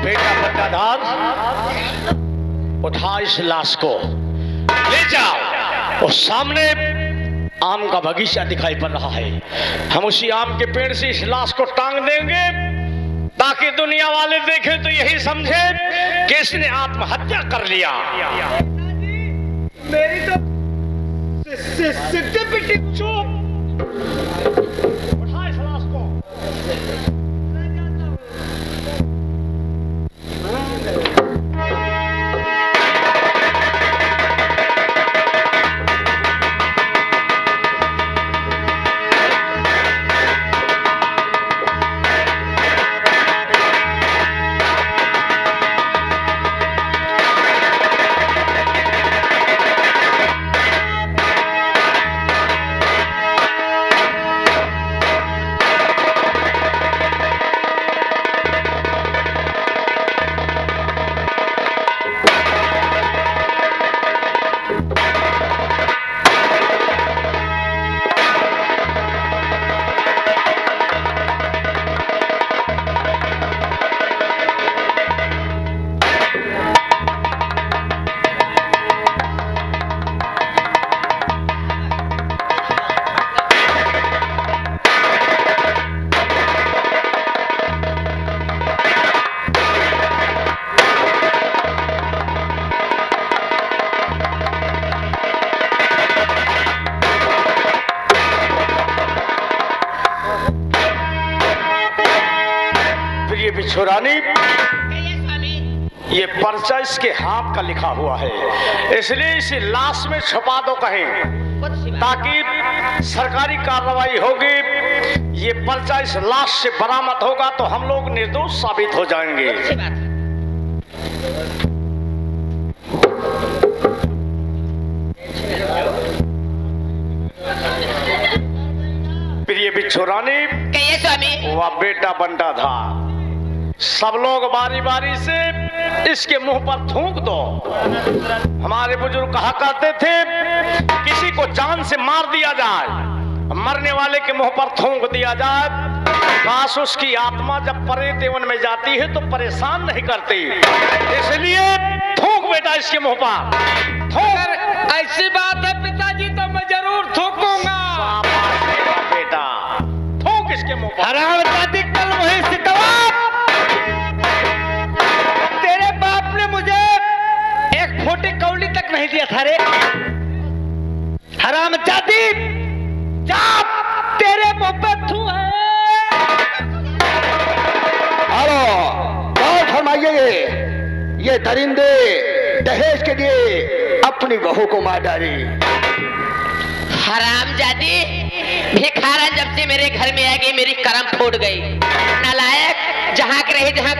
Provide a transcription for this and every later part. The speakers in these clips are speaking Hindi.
बेटा बंटाधार, उठा इस लाश को, ले जाओ। और सामने आम का बगीचा दिखाई पड़ रहा है, हम उसी आम के पेड़ से इस लाश को टांग देंगे ताकि दुनिया वाले देखें तो यही समझे कि इसने आत्महत्या कर लिया। मेरी तो सिद्धि पिटी। चुप, उठा इस लाश को। रानी, ये पर्चा इसके हाथ का लिखा हुआ है, इसलिए इसे लाश में छुपा दो कहीं, ताकि सरकारी कार्रवाई होगी। ये पर्चा इस लाश से बरामद होगा तो हम लोग निर्दोष साबित हो जाएंगे। प्रिय बिच्छू रानी, वह बेटा बंटाधार, सब लोग बारी बारी से इसके मुंह पर थूक दो। हमारे बुजुर्ग कहा करते थे, किसी को जान से मार दिया जाए, मरने वाले के मुंह पर थूक दिया जाए, काश उसकी आत्मा जब प्रेत एवं में जाती है तो परेशान नहीं करती। इसलिए थूक बेटा इसके मुंह पर, थूक। ऐसी बात है पिताजी तो मैं जरूर थूकूंगा। बेटा थूक इसके मुंह पर। हरामजादी कल वहीं से तेरे बाप ने मुझे एक फोटी कौड़ी तक नहीं दिया था रे। हरामजादी, जा, तेरे मुंह पे थू है। हेलो, कौन फरमाइए ये दरिंदे दहेज के लिए अपनी बहू को मार डाली। हरामजादी, भिखारन जब से मेरे घर में आ गई मेरी करम फूट गई। नालायक, जहाँ के रहे जहाँ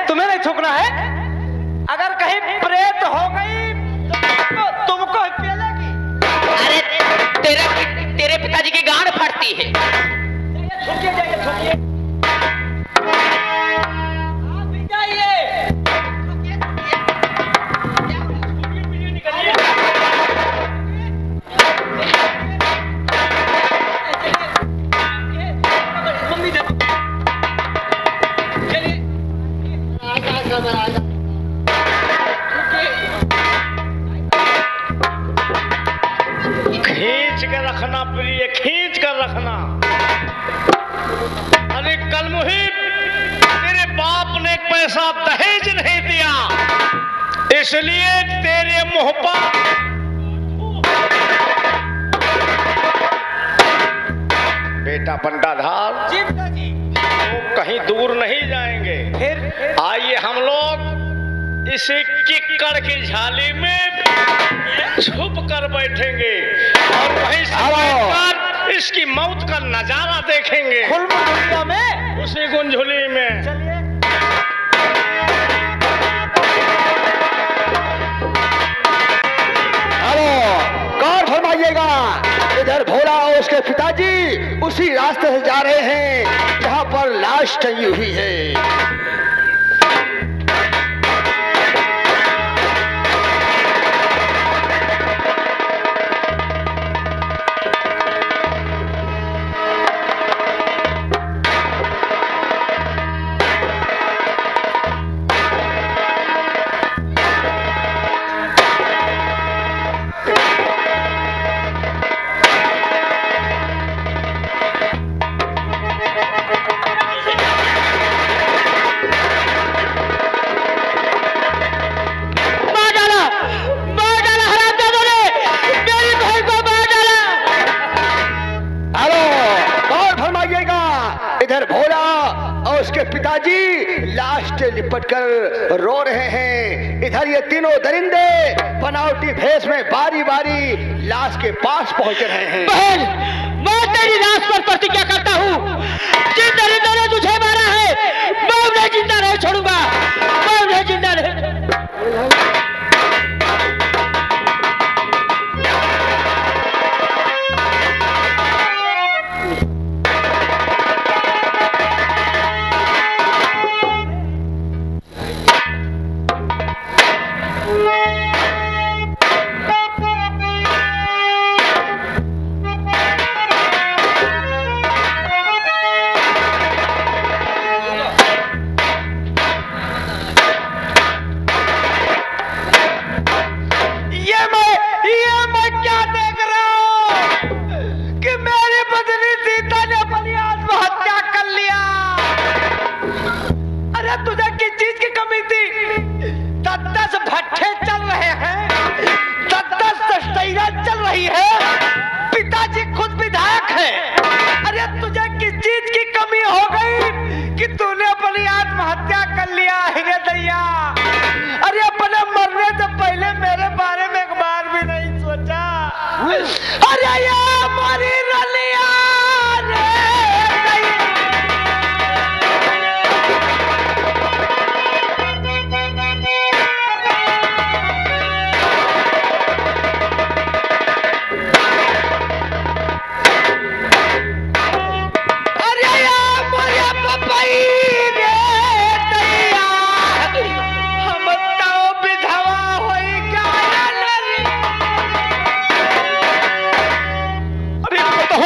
तुम्हें नहीं थूकना है। अगर कहीं प्रेत हो गई तो तुमको पेलेगी। अरे तेरे पिताजी की गांड फटती है। खींच कर रखना प्रिय, खींच कर रखना। अरे कल मुहिब, तेरे बाप ने एक पैसा दहेज नहीं दिया, इसलिए तेरे मुंह पर बेटा बंटाधार तो कहीं दूर नहीं जाएंगे। फिर आइए हम लोग इसे किक्कड़ की झाली में छुप कर बैठेंगे और वहीं से बैठकर इसकी मौत का नजारा देखेंगे। दुनिया में, उसी गुंझुली में। हेलो, कौन फरमाइएगा इधर भोला और उसके पिताजी उसी रास्ते से जा रहे हैं जहां पर लाश टंगी हुई है। लिपटकर रो रहे हैं। इधर ये तीनों दरिंदे बनावटी भेष में बारी बारी लाश के पास पहुंच रहे हैं। बहन, मैं तेरी लाश पर प्रतिज्ञा करता हूँ, जिन दरिंदों ने तुझे मारा है मैं उन्हें जिंदा नहीं छोड़ूंगा, मैं उन्हें जिंदा नहीं।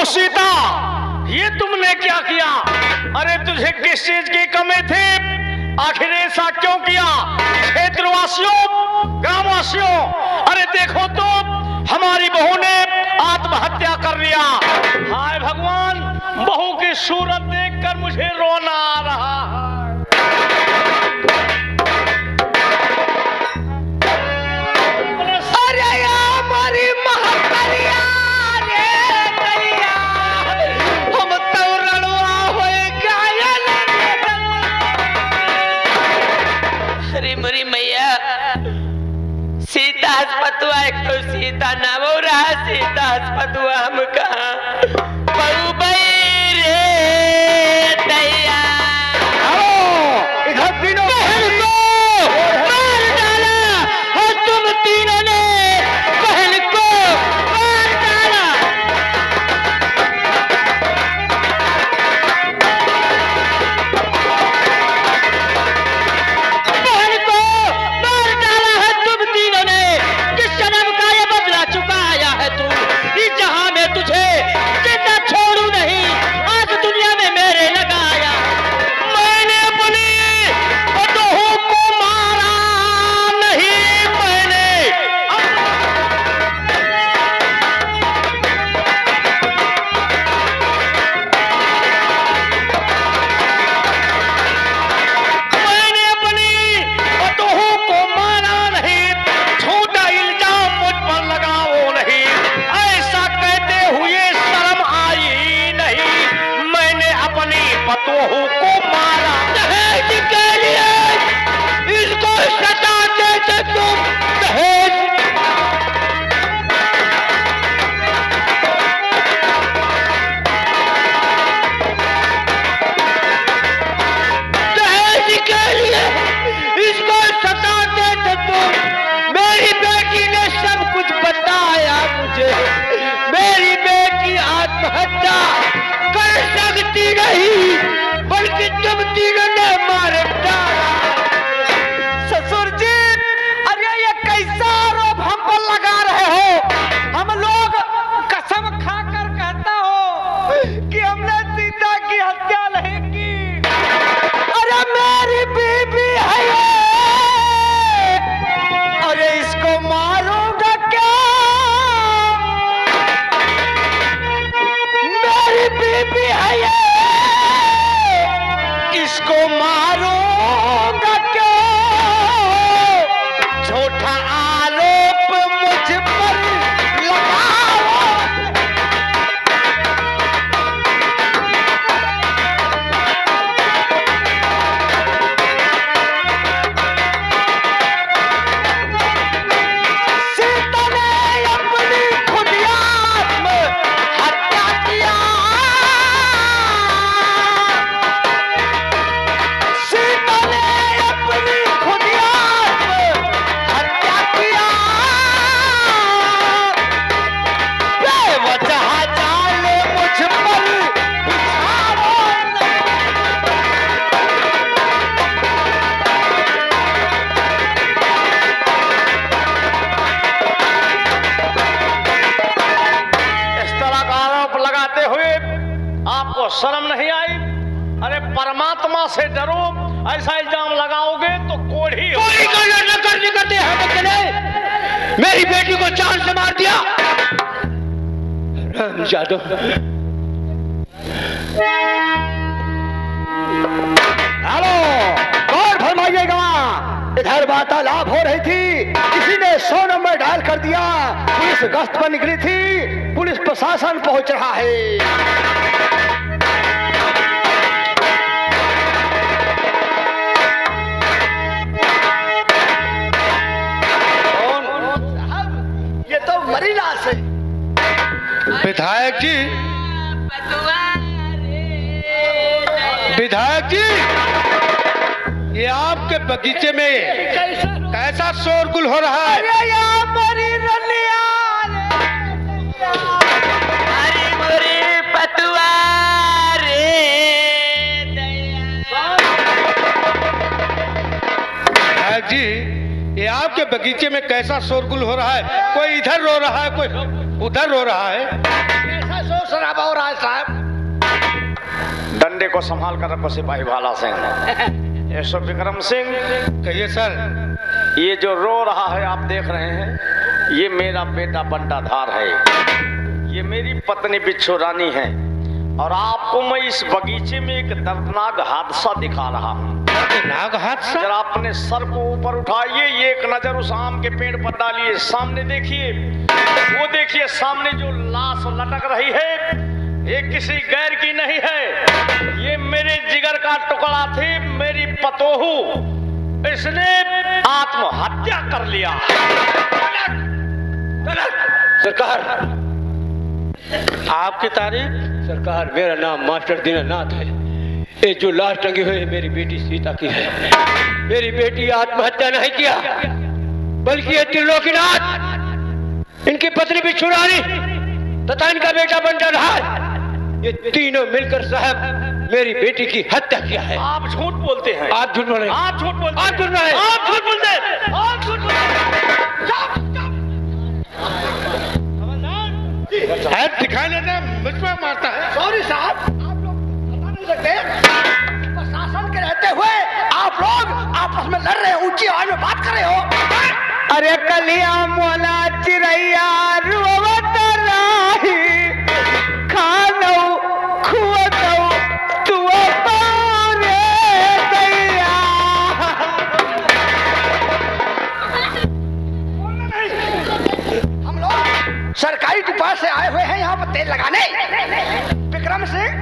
सीता, ये तुमने क्या किया? अरे तुझे किस चीज की कमी थी? आखिर ऐसा क्यों किया? क्षेत्रवासियों, ग्रामवासियों, अरे देखो तो हमारी बहू ने आत्महत्या कर लिया। हाय भगवान, बहू की सूरत देखकर मुझे रोना आ रहा है। सीता हस्पतुआ एक तो सीता ना वो रहा सीता हस्पतुआ हम कहाँ बहू बई रे दैया। इधर तीनों बहन को मार डाला और तुम तीनों ने बहन को मार डाला। बहन को मार डाला है तुम तीनों ने, किस जन्म का ये बदला चुकाया है तू, इस जहां में तुझे जिंदा शर्म नहीं आई? अरे परमात्मा से डरो, ऐसा इल्जाम लगाओगे तो कोढ़ी करते हम चले। मेरी बेटी को जान से मार दिया। जादू हेलो, कौन फरमाइएगा? इधर वार्तालाप हो रही थी, किसी ने 100 नंबर डायल कर दिया। पुलिस गश्त पर निकली थी, पुलिस प्रशासन पहुंच रहा है। ये तो मरी लाश है। विधायक जी, विधायक जी, ये आपके बगीचे में कैसा शोरगुल हो रहा है? विधायक जी, ये आपके बगीचे में कैसा शोरगुल हो रहा है? कोई इधर रो रहा है, कोई उधर रो रहा है। कैसा शोर शराबा हो रहा है साहब? डंडे को संभाल कर रखो सिपाही भाला सिंह। यशो विक्रम सिंह, कहिए सर। ये जो रो रहा है आप देख रहे हैं, ये मेरा बेटा बंटाधार है, ये मेरी पत्नी बिच्छू रानी है, और आपको मैं इस बगीचे में एक दर्दनाक हादसा दिखा रहा हूँ। नाग हादसा? जरा अपने सर को ऊपर उठाइए, ये एक नजर उस आम के पेड़ पर डालिए, सामने देखिए, वो देखिए सामने जो लाश लटक रही है, ये किसी गैर की नहीं है, ये मेरे जिगर का टुकड़ा थी, मेरी पतोहू, इसने आत्महत्या कर लिया। सरकार, आपकी तारीफ? सरकार, मेरा नाम मास्टर दीनानाथ है। ये जो लाश टंगी हुई है मेरी बेटी सीता की है। मेरी बेटी आत्महत्या नहीं किया, बल्कि ये त्रिलोकीनाथ, इनकी पत्नी बिच्छू रानी तथा इनका बेटा बंटाधार, ये तीनों मिलकर साहब मेरी बेटी की हत्या किया है। आप झूठ बोलते हैं। आप झूठ बोल रहे हैं। आप झूठ बोलते हैं। आप झूठ बोल रहे हैं। आप झूठ बोलते हैं। आप झूठ बोलते है, दिखाई देता है, मुझ पर मारता है। सॉरी साहब, आप लोग बता नहीं सकते। प्रशासन के रहते हुए आप लोग आपस में लड़ रहे हो, ऊंची आवाज में बात कर रहे हो। अरे कलिया मोला चिरैया रोवत राही, खानो खुवतो तू पारे दैया। हम लोग सरकारी डिपार्टमेंट से आए हुए हैं यहाँ पर तेल लगाने। विक्रम सिंह,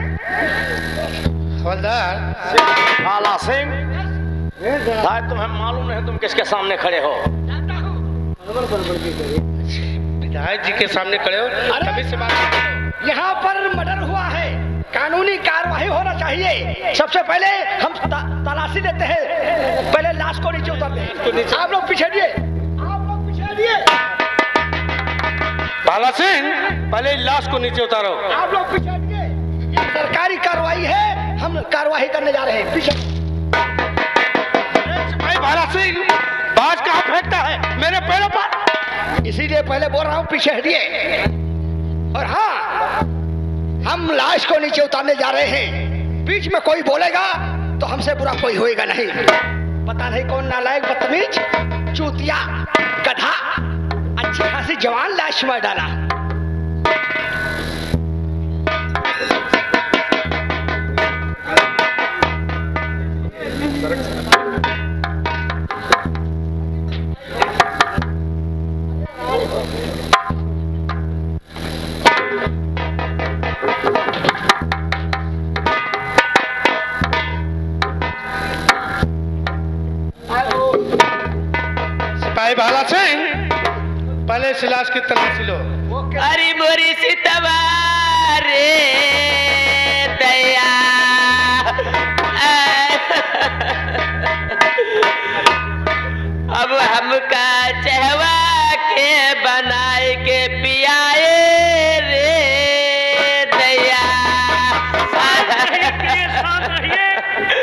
हवलदार भाला सिंह, शायद तुम्हें मालूम है तुम किसके सामने खड़े हो। विधायक जी के सामने खड़े हो, तभी से बात। यहाँ पर मर्डर हुआ है, कानूनी कार्रवाई होना चाहिए। सबसे पहले हम तलाशी देते हैं, पहले लाश को नीचे उतारते हैं। आप लोग पीछे दिए, आप लोग पीछे दिए, भाला सिंह, पहले लाश को नीचे उतारो। आप लोग पीछे दिए। ये सरकारी कार्रवाई है, हम कार्रवाई करने जा रहे हैं। पीछे भाई भाला सिंह, बाज कहाँ फेंकता है? मेरे पैरों पर। इसीलिए पहले बोल रहा हूँ पीछे हटिए। और हाँ, हम लाश को नीचे उतारने जा रहे हैं। बीच में कोई बोलेगा तो हमसे बुरा कोई होएगा नहीं। पता नहीं कौन नालायक, बदतमीज, चूतिया, गधा, अच्छी खासी जवान लाश मार डाला। सिपाही भाला सिंह, पहले इस लाश की तलाशी लो। अरे मोरी सीतवा रे दया, अब हमका चहवा के बनाए के पियाए रे दया। साथ रहिए,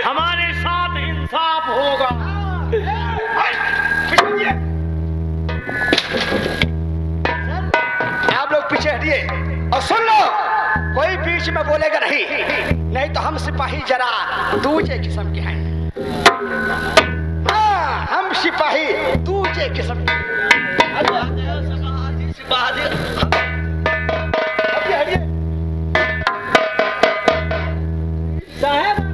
हमारे साथ इंसाफ होगा। आप लोग पीछे हटिए और सुन लो, कोई बीच में बोलेगा नहीं, नहीं तो हम सिपाही जरा दूसरे किस्म के हैं। हाँ, हम सिपाही दूसरे किस्म के। साहब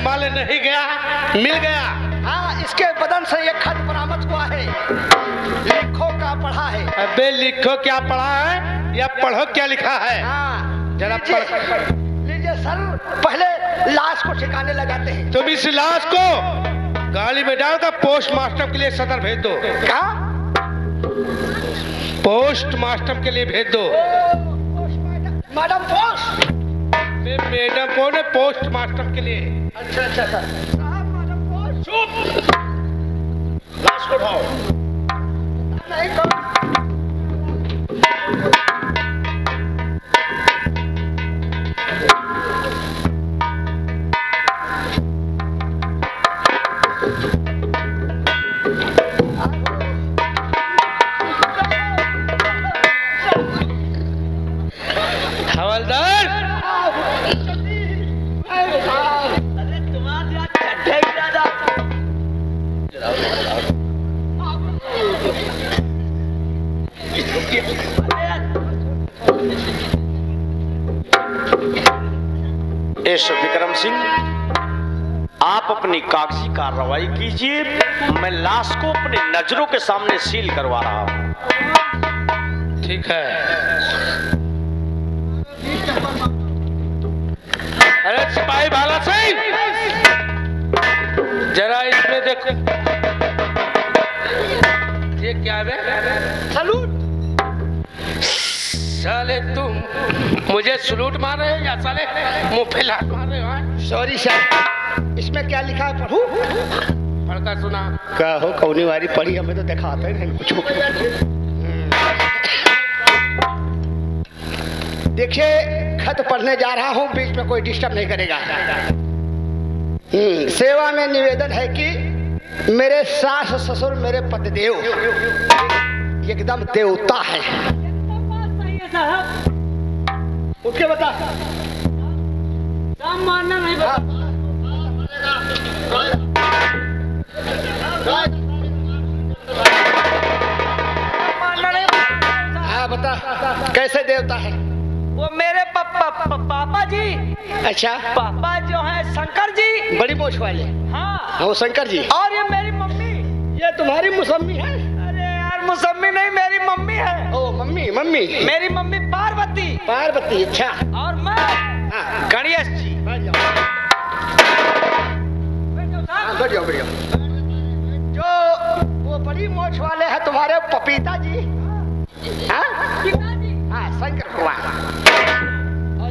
मल नहीं गया, मिल गया। हाँ, इसके बदन से ये खत बरामद हुआ है। लिखो क्या पढ़ा है? अबे लिखो क्या पढ़ा है या पढ़ो क्या लिखा है? हाँ, जरा लीजिए सर, पहले लाश को ठिकाने लगाते हैं। तुम इस लाश को गाड़ी में डालकर पोस्ट मास्टर के लिए सदर भेज दो। क्या? पोस्ट मास्टर के लिए भेज दो। Madam post? मैडम कौन है? पोस्ट मास्टर के लिए। अच्छा अच्छा अच्छा। Madam post? चुप, लाश को उठाओ। नहीं तो हवलदार, एस विक्रम सिंह, आप अपनी कागजी कार्रवाई कीजिए। मैं लाश को अपनी नजरों के सामने सील करवा रहा हूं। ठीक है। अरे सिपाही भाला सिंह, जरा इसमें देखो, ये क्या है? सलूट। साले तुम मुझे सलूट मार रहे हो या साले मुंह पे लात मार रहे हो? सॉरी सर, इसमें क्या लिखा है पढ़ूं? पढ़कर सुना। क्या हो, कौनी वारी पढ़ी, हमें तो दिखाते नहीं कुछ। देखिए, खत पढ़ने जा रहा हूँ, बीच में कोई डिस्टर्ब नहीं करेगा। सेवा में निवेदन है कि मेरे सास ससुर मेरे पतिदेव एकदम देवता है। उठ के बता। मानना नहीं हाँ, बता कैसे देवता है? वो मेरे पापा जी। अच्छा, पापा जो है शंकर जी, बड़ी मोछ वाले। हाँ, वो शंकर जी। और ये मेरी मम्मी। ये तुम्हारी मुसम्मी है? अरे यार, मुसम्मी नहीं, मेरी मम्मी है। ओ मम्मी, मम्मी मेरी मम्मी पार्वती। पार्वती। अच्छा, और मैं गणेश जी। बैठ जाओ, बैठ जाओ। जो वो बड़ी मोछ वाले हैं तुम्हारे पपीता जी, हाँ हाँ, शंकर भगवान। और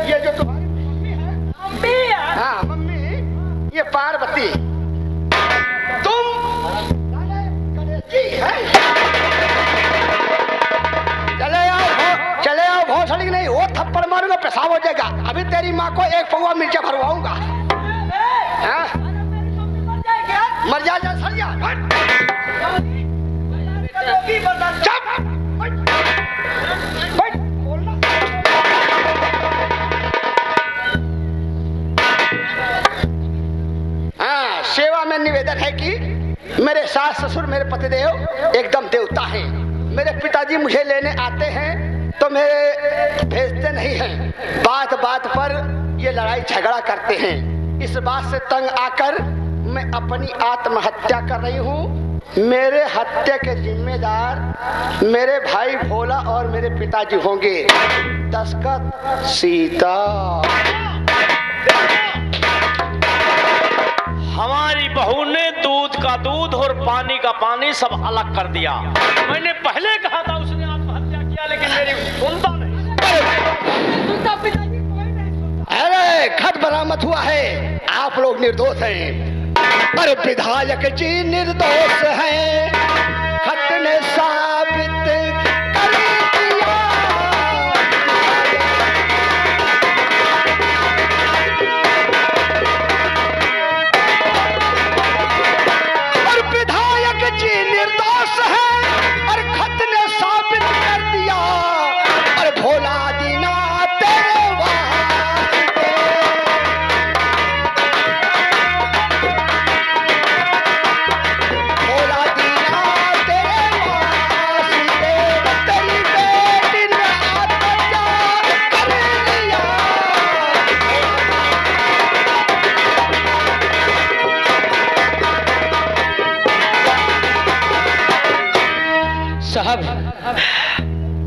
ये जो तुम्हारी मम्मी है? मम्मी है? हाँ, मम्मी, ये पार्वती। तुम गणेश जी है? चले आओ भोसड़ी नहीं, वो थप्पड़ मारूंगा, पेशाब हो जाएगा। अभी तेरी माँ को एक पौवा मिर्चा भरवाऊंगा। मर जा सर जा। हाँ, सेवा में निवेदन है कि मेरे सास ससुर मेरे पतिदेव एकदम देवता हैं। मेरे पिताजी मुझे लेने आते हैं तो मेरे भेजते नहीं हैं। बात बात पर ये लड़ाई झगड़ा करते हैं। इस बात से तंग आकर मैं अपनी आत्महत्या कर रही हूँ। मेरे हत्या के जिम्मेदार मेरे भाई भोला और मेरे पिताजी होंगे। दस्तखत सीता। हमारी बहू ने दूध का दूध और पानी का पानी सब अलग कर दिया। मैंने पहले कहा था उसने आत्महत्या किया, लेकिन मेरी सुनता नहीं। अरे खत बरामद हुआ है, आप लोग निर्दोष हैं। अरे विधायक जी निर्दोष हैं, खत ने साबित कर दिया।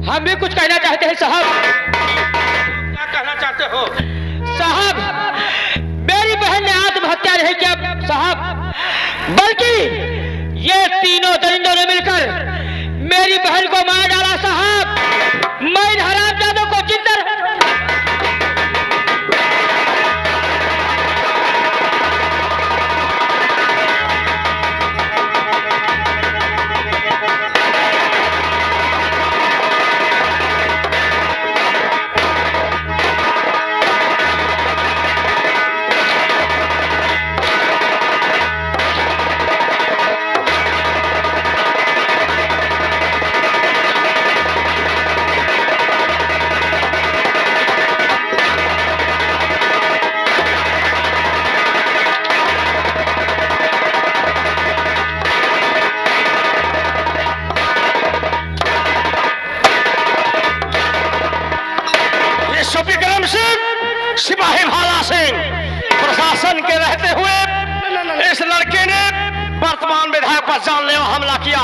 हम भी कुछ कहना चाहते हैं साहब। क्या कहना चाहते हो? साहब, मेरी बहन ने आत्महत्या नहीं किया साहब, बल्कि ये तीनों दरिंदों ने मिलकर मेरी बहन को मार डाला साहब। मैं इन हरामजादों को जिंदा सिपाही भाला सिंह प्रशासन के रहते हुए इस लड़के ने वर्तमान विधायक पर जानलेवा हमला किया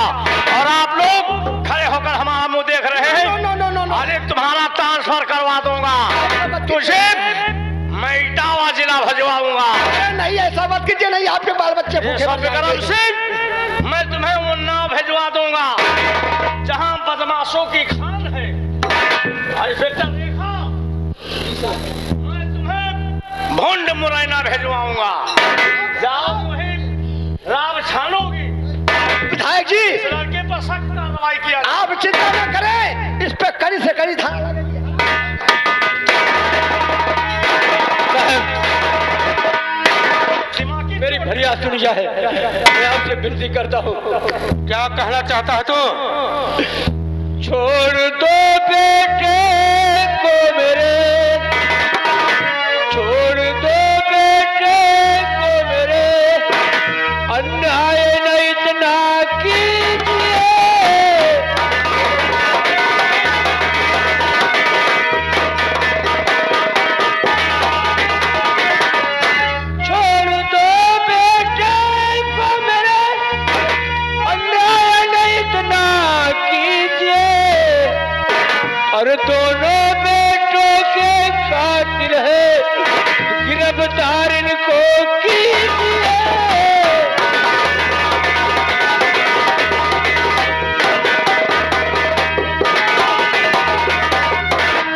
और आप लोग खड़े होकर हमारा मुंह देख रहे हैं। अरे तुम्हारा ट्रांसफर करवा दूंगा, तुझे मैं इटावा जिला भजवाऊंगा। नहीं ऐसा मत कीजिए, नहीं आपके बाल बच्चे भूखे मर जाएंगे। सिंह, मैं तुम्हें उन्नाव भिजवा दूंगा जहां बदमाशों की खान है। भोंड मुरैना भेजवाऊंगा, जाओ वहीं राम छानोगी। विधायक जी, इस लड़के पर सख्त कार्रवाई किया। आप चिंता न करें, इस पे कड़ी से कड़ी धारा लगेगी। मेरी फरियाद सुनी जाए, मैं आपसे विनती करता हूँ। क्या कहना चाहता है तू? छोड़ दो बेटे को मेरे, छोड़ दो बेटे को मेरे, अन्याय न इतना कीजिए। छोड़ दो बेटे को मेरे, अन्याय न इतना कीजिए। और दोनों बेटों के खातिर है गिरफ्तार इनको कीजिए।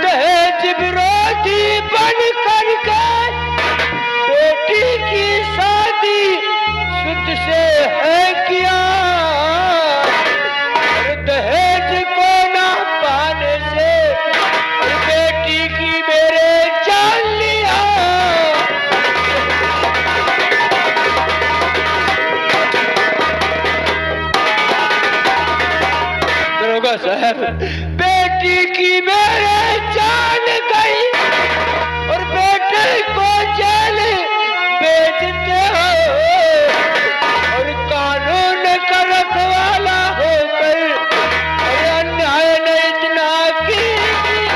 दहेज विरोधी बन करके बेटी की शादी शुद्ध से है किया। और दहेज को ना पाने से और बेटी की मेरे जान लिया। दरोगा साहब, बेटी की मेरे जान गई और बेटे को जेल भेजते हो और कानून का रखवाला होकर अन्याय न इतना कीजिए।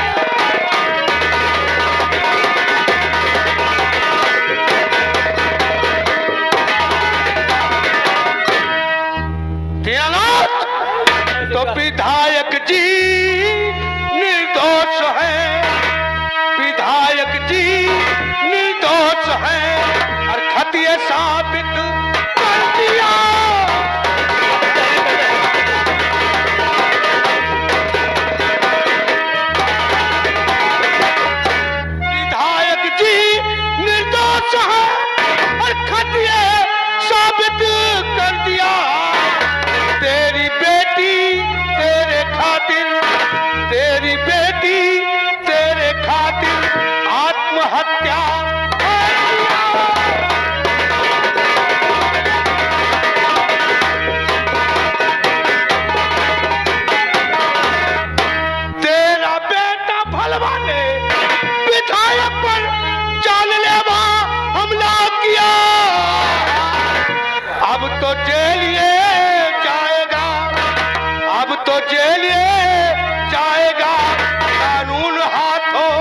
तो विधायक जी निर्दोष है, विधायक जी निर्दोष है और खतिया साबित कर दिया। विधायक जी निर्दोष है और खतिया साबित कर दिया। तेरी बेटी तेरे खातिर, तेरी बेटी तेरे खातिर आत्महत्या। तेरा बेटा भलवा ने विधायक पर जानलेवा हमला किया। अब तो जेलिए जाएगा, अब तो जेलिए जाएगा, कानून हाथों।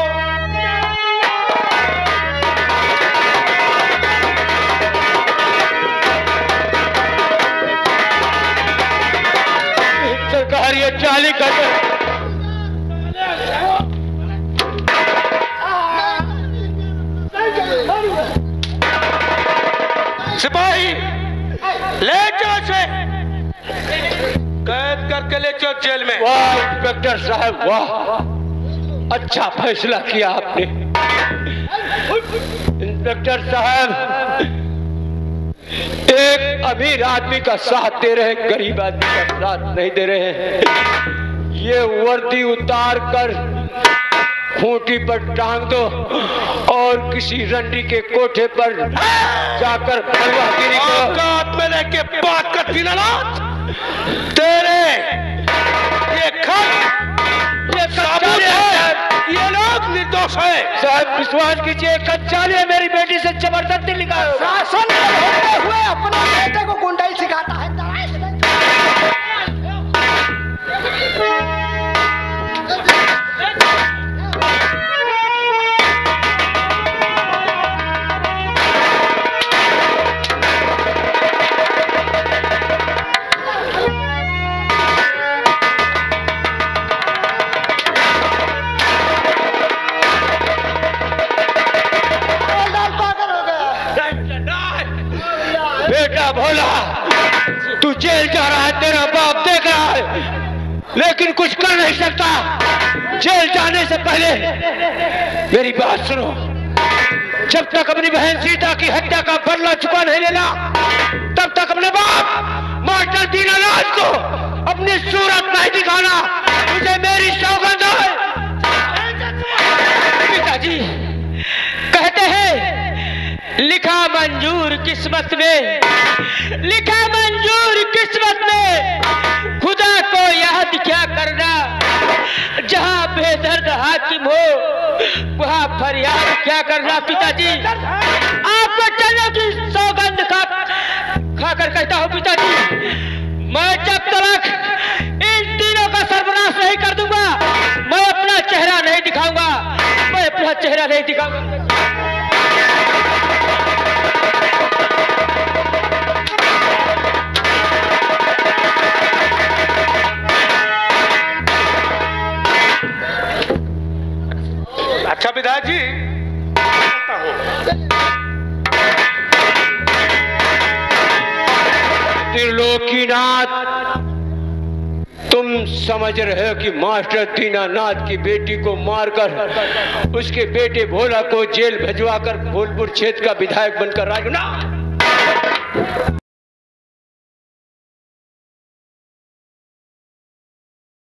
सरकार ये जाली कर जेल में। वाह इंस्पेक्टर साहब वाह, अच्छा फैसला किया आपने। इंस्पेक्टर साहब, एक अमीर आदमी का साथ दे रहे हैं, गरीब आदमी का साथ नहीं दे रहे हैं। ये वर्दी उतार कर खूंटी पर टांग दो और किसी रंडी के कोठे पर जाकर फलवागिरी औकात में लेके बात करती ना तेरे ये साबुत है, ये लोग निर्दोष है। साहब विश्वास कीजिए, कच्चा ने मेरी बेटी से जबरदस्ती लिखा है। शासन में होते हुए अपने बेटे को गुंडाई सिखाता है। बेटा भोला, तू जेल जा रहा है, तेरा बाप देख रहा है, लेकिन कुछ कर नहीं सकता। जेल जाने से पहले मेरी बात सुनो। जब तक अपनी बहन सीता की हत्या का बदला चुका नहीं लेना, तब तक अपने बाप मास्टर दीनानाथ को अपनी सूरत नहीं दिखाना। मुझे मेरी सौगंध है। पिताजी कहते हैं लिखा मंजूर किस्मत में, लिखा मंजूर किस्मत में, खुदा को याद क्या करना। जहां बेदर्द हाकिम हो वहां फरियाद क्या करना। पिताजी आपको चलो की सौगंध खाकर कहता हूं पिताजी, मैं जब तक इन तीनों का सर्वनाश नहीं कर दूंगा, मैं अपना चेहरा नहीं दिखाऊंगा, मैं अपना चेहरा नहीं दिखाऊंगा। अच्छा विधायक जी, त्रिलोकीनाथ, तुम समझ रहे हो कि मास्टर दीनानाथ की बेटी को मारकर उसके बेटे भोला को जेल भिजवाकर फूलपुर क्षेत्र का विधायक बनकर राज